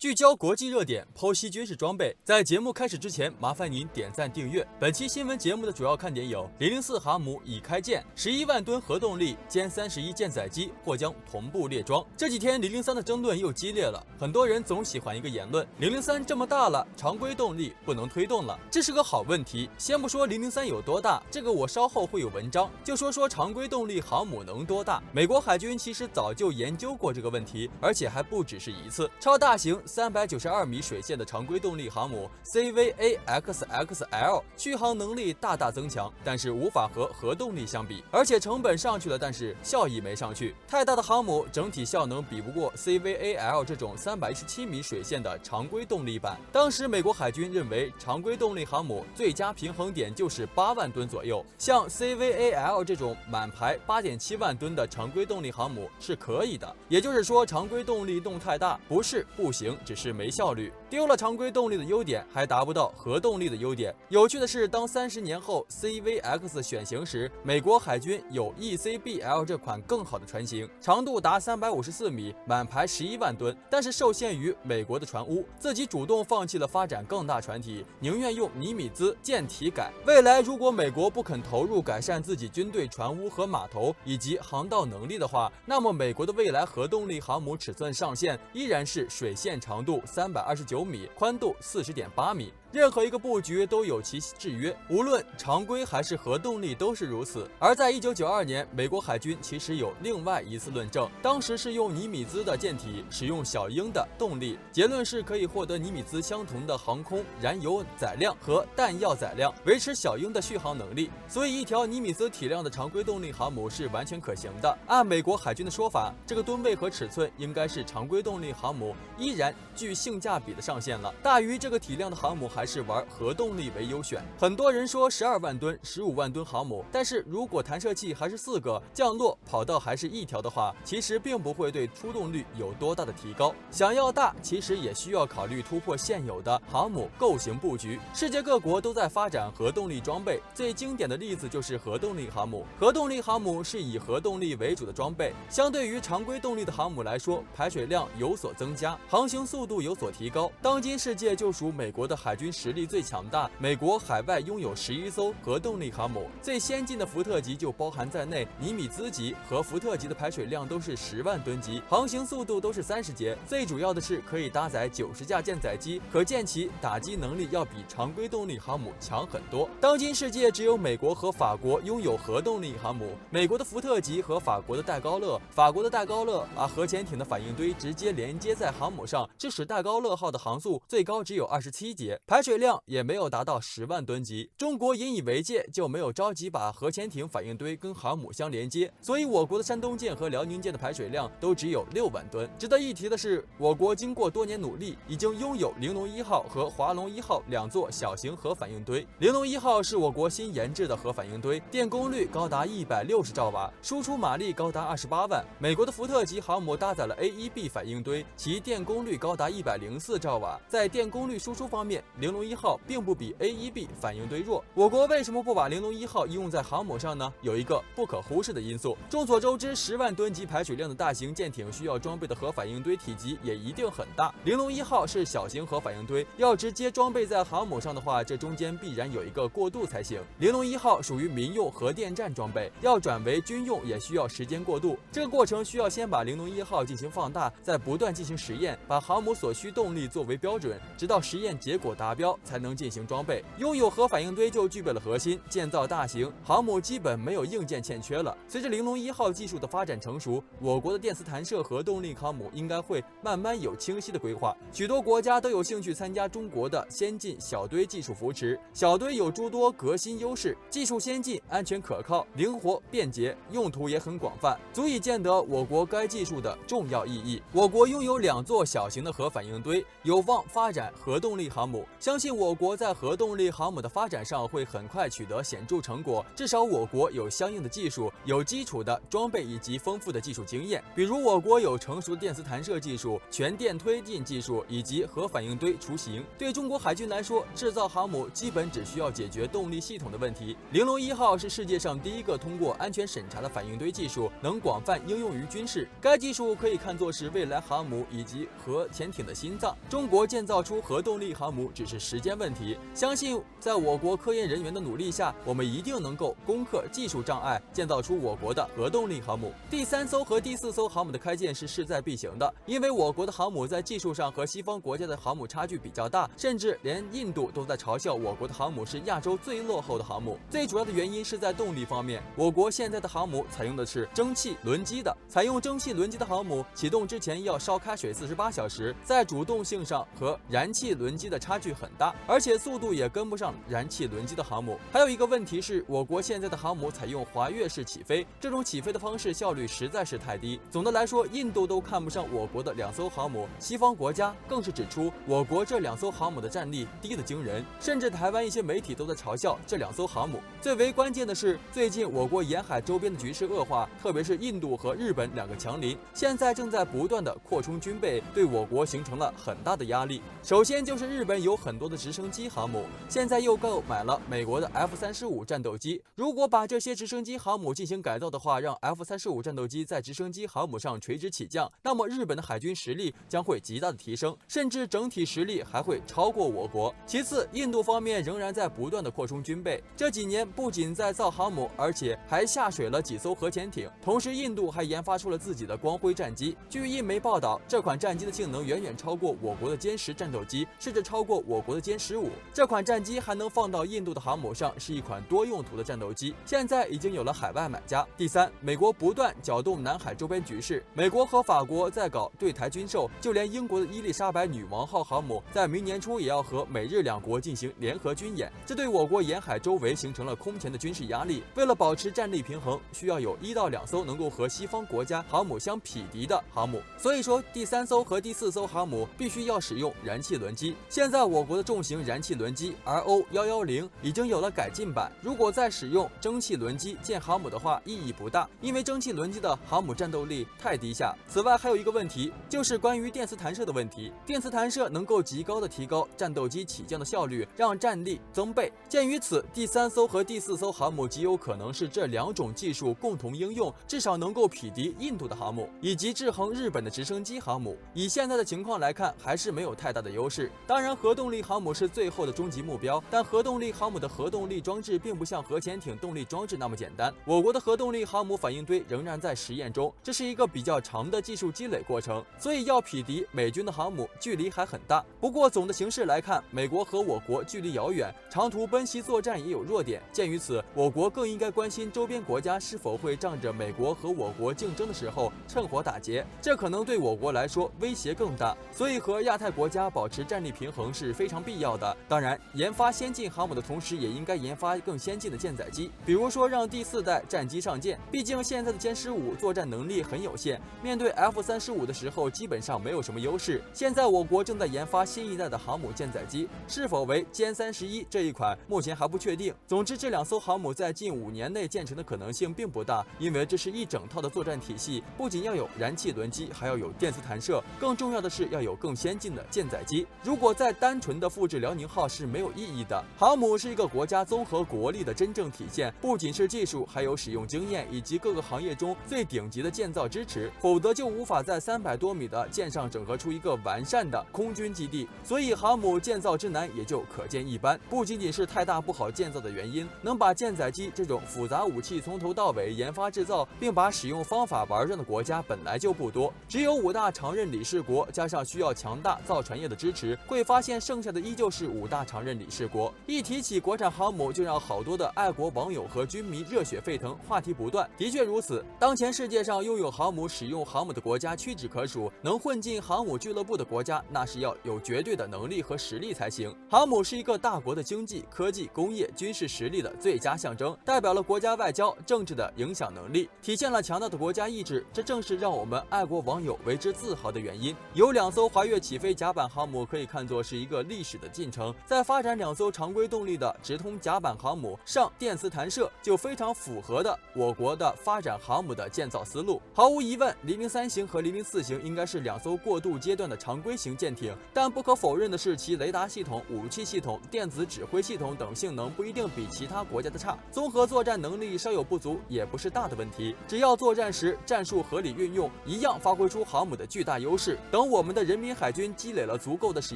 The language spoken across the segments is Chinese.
聚焦国际热点，剖析军事装备。在节目开始之前，麻烦您点赞订阅。本期新闻节目的主要看点有：004航母已开建，11万吨核动力歼31舰载机或将同步列装。这几天003的争论又激烈了，很多人总喜欢一个言论：003这么大了，常规动力不能推动了。这是个好问题。先不说003有多大，这个我稍后会有文章，就说常规动力航母能多大。美国海军其实早就研究过这个问题，而且还不只是一次。超大型392米水线的常规动力航母 CVA-XXL 续航能力大大增强，但是无法和核动力相比，而且成本上去了，但是效益没上去。太大的航母整体效能比不过 CVAL 这种317米水线的常规动力版。当时美国海军认为常规动力航母最佳平衡点就是8万吨左右，像 CVAL 这种满排8.7万吨的常规动力航母是可以的。也就是说，常规动力动太大不是不行，只是没效率，丢了常规动力的优点，还达不到核动力的优点。有趣的是，当30年后 CVX 选型时，美国海军有 ECBL 这款更好的船型，长度达354米，满排11万吨，但是受限于美国的船坞，自己主动放弃了发展更大船体，宁愿用尼米兹舰体改。未来如果美国不肯投入改善自己军队船坞和码头以及航道能力的话，那么美国的未来核动力航母尺寸上限依然是水线长度329米，宽度40.8米。任何一个布局都有其制约，无论常规还是核动力都是如此。而在1992年，美国海军其实有另外一次论证，当时是用尼米兹的舰体，使用小鹰的动力，结论是可以获得尼米兹相同的航空燃油载量和弹药载量，维持小鹰的续航能力。所以一条尼米兹体量的常规动力航母是完全可行的。按美国海军的说法，这个吨位和尺寸应该是常规动力航母依然具性价比的上限了，大于这个体量的航母还是玩核动力为优选。很多人说12万吨、15万吨航母，但是如果弹射器还是4个，降落跑道还是1条的话，其实并不会对出动率有多大的提高。想要大，其实也需要考虑突破现有的航母构型布局。世界各国都在发展核动力装备，最经典的例子就是核动力航母。核动力航母是以核动力为主的装备，相对于常规动力的航母来说，排水量有所增加，航行速度有所提高。当今世界就属美国的海军实力最强大，美国海外拥有11艘核动力航母，最先进的福特级就包含在内，尼米兹级和福特级的排水量都是10万吨级，航行速度都是30节，最主要的是可以搭载90架舰载机，可见其打击能力要比常规动力航母强很多。当今世界只有美国和法国拥有核动力航母，美国的福特级和法国的戴高乐，法国的戴高乐把核潜艇的反应堆直接连接在航母上，致使戴高乐号的航速最高只有27节，排水量也没有达到10万吨级。中国引以为戒，就没有着急把核潜艇反应堆跟航母相连接，所以我国的山东舰和辽宁舰的排水量都只有6万吨。值得一提的是，我国经过多年努力，已经拥有玲珑1号和华龙1号2座小型核反应堆。玲珑1号是我国新研制的核反应堆，电功率高达160兆瓦，输出马力高达28万。美国的福特级航母搭载了 AEB 反应堆，其电功率高达104兆瓦。在电功率输出方面，玲珑1号并不比 AEB 反应堆弱。我国为什么不把玲珑1号应用在航母上呢？有一个不可忽视的因素，众所周知，10万吨级排水量的大型舰艇需要装备的核反应堆体积也一定很大。玲珑1号是小型核反应堆，要直接装备在航母上的话，这中间必然有一个过渡才行。玲珑1号属于民用核电站装备，要转为军用也需要时间过渡，这个过程需要先把玲珑1号进行放大，再不断进行实验，把航母所需动力作为标准，直到实验结果达标才能进行装备。拥有核反应堆就具备了核心，建造大型航母基本没有硬件欠缺了。随着玲珑1号技术的发展成熟，我国的电磁弹射核动力航母应该会慢慢有清晰的规划。许多国家都有兴趣参加中国的先进小堆技术扶持，小堆有诸多革新优势，技术先进，安全可靠，灵活便捷，用途也很广泛，足以见得我国该技术的重要意义。我国拥有2座小型的核反应堆，有望发展核动力航母。相信我国在核动力航母的发展上会很快取得显著成果，至少我国有相应的技术、有基础的装备以及丰富的技术经验。比如我国有成熟的电磁弹射技术、全电推进技术以及核反应堆雏形。对中国海军来说，制造航母基本只需要解决动力系统的问题。玲珑1号是世界上第一个通过安全审查的反应堆技术，能广泛应用于军事。该技术可以看作是未来航母以及核潜艇的心脏。中国建造出核动力航母只是时间问题，相信在我国科研人员的努力下，我们一定能够攻克技术障碍，建造出我国的核动力航母。第3艘和第4艘航母的开建是势在必行的，因为我国的航母在技术上和西方国家的航母差距比较大，甚至连印度都在嘲笑我国的航母是亚洲最落后的航母。最主要的原因是在动力方面，我国现在的航母采用的是蒸汽轮机的，采用蒸汽轮机的航母启动之前要烧开水48小时，在主动性上和燃气轮机的差距很大，而且速度也跟不上燃气轮机的航母。还有一个问题是，我国现在的航母采用滑跃式起飞，这种起飞的方式效率实在是太低。总的来说，印度都看不上我国的2艘航母，西方国家更是指出我国这2艘航母的战力低得惊人，甚至台湾一些媒体都在嘲笑这2艘航母。最为关键的是，最近我国沿海周边的局势恶化，特别是印度和日本2个强邻，现在正在不断的扩充军备，对我国形成了很大的压力。首先就是日本有很多的直升机航母，现在又购买了美国的 F-35战斗机。如果把这些直升机航母进行改造的话，让 F-35战斗机在直升机航母上垂直起降，那么日本的海军实力将会极大的提升，甚至整体实力还会超过我国。其次，印度方面仍然在不断的扩充军备，这几年不仅在造航母，而且还下水了几艘核潜艇。同时，印度还研发出了自己的光辉战机。据印媒报道，这款战机的性能远远超过我国的歼10战斗机，甚至超过我国的歼15。这款战机还能放到印度的航母上，是一款多用途的战斗机，现在已经有了海外买家。第三，美国不断搅动南海周边局势，美国和法国在搞对台军售，就连英国的伊丽莎白女王号航母在明年初也要和美日2国进行联合军演，这对我国沿海周围形成了空前的军事压力。为了保持战力平衡，需要有1到2艘能够和西方国家航母相匹敌的航母。所以说，第3艘和第4艘航母必须要使用燃气轮机。现在我国的重型燃气轮机 RO110已经有了改进版，如果再使用蒸汽轮机建航母的话，意义不大，因为蒸汽轮机的航母战斗力太低下。此外，还有一个问题，就是关于电磁弹射的问题。电磁弹射能够极高的提高战斗机起降的效率，让战力增倍。鉴于此，第3艘和第4艘航母极有可能是这2种技术共同应用，至少能够匹敌印度的航母，以及制衡日本的直升机航母。以现在的情况来看，还是没有太大的优势。当然，核动力航母是最后的终极目标，但核动力航母的核动力装置并不像核潜艇动力装置那么简单。我国的核动力航母反应堆仍然在实验中，这是一个比较长的技术积累过程，所以要匹敌美军的航母，距离还很大。不过总的形势来看，美国和我国距离遥远，长途奔袭作战也有弱点。鉴于此，我国更应该关心周边国家是否会仗着美国和我国竞争的时候趁火打劫，这可能对我国来说威胁更大。所以和亚太国家保持战力平衡是非常必要的。当然，研发先进航母的同时，也应该研发更先进的舰载机，比如说让第4代战机上舰。毕竟现在的歼15作战能力很有限，面对 F-35的时候基本上没有什么优势。现在我国正在研发新一代的航母舰载机，是否为歼31这一款目前还不确定。总之，这2艘航母在近5年内建成的可能性并不大，因为这是一整套的作战体系，不仅要有燃气轮机，还要有电磁弹射，更重要的是要有更先进的舰载机。如果再单纯的复制辽宁号是没有意义的。航母是一个国家综合国力的真正体现，不仅是技术，还有使用经验以及各个行业中最顶级的建造支持，否则就无法在300多米的舰上整合出一个完善的空军基地。所以航母建造之难也就可见一斑。不仅仅是太大不好建造的原因，能把舰载机这种复杂武器从头到尾研发制造，并把使用方法玩转的国家本来就不多，只有5大常任理事国，加上需要强大造船业的支持，会发现剩下的依旧是5大常任理事国。一提起国产航母，就让好多的爱国网友和军迷热血沸腾，话题不断。的确如此，当前世界上拥有航母、使用航母的国家屈指可数，能混进航母俱乐部的国家，那是要有绝对的能力和实力才行。航母是一个大国的经济、科技、工业、军事实力的最佳象征，代表了国家外交、政治的影响能力，体现了强大的国家意志，这正是让我们爱国网友为之自豪的原因。有2艘滑跃起飞甲板航母可以看作是一个历史的进程，在发展2艘常规动力的直通甲板航母上电磁弹射，就非常符合的我国的发展航母的建造思路。毫无疑问，003型和004型应该是2艘过渡阶段的常规型舰艇，但不可否认的是，其雷达系统、武器系统、电子指挥系统等性能不一定比其他国家的差，综合作战能力稍有不足也不是大的问题。只要作战时战术合理运用，一样发挥出航母的巨大优势。等我们的人民海军积累了足够的使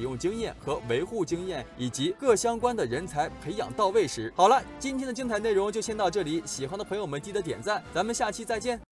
用经验和维护经验，以及各相关的人才培养到位时，好了，今天的精彩内容就先到这里。喜欢的朋友们记得点赞，咱们下期再见。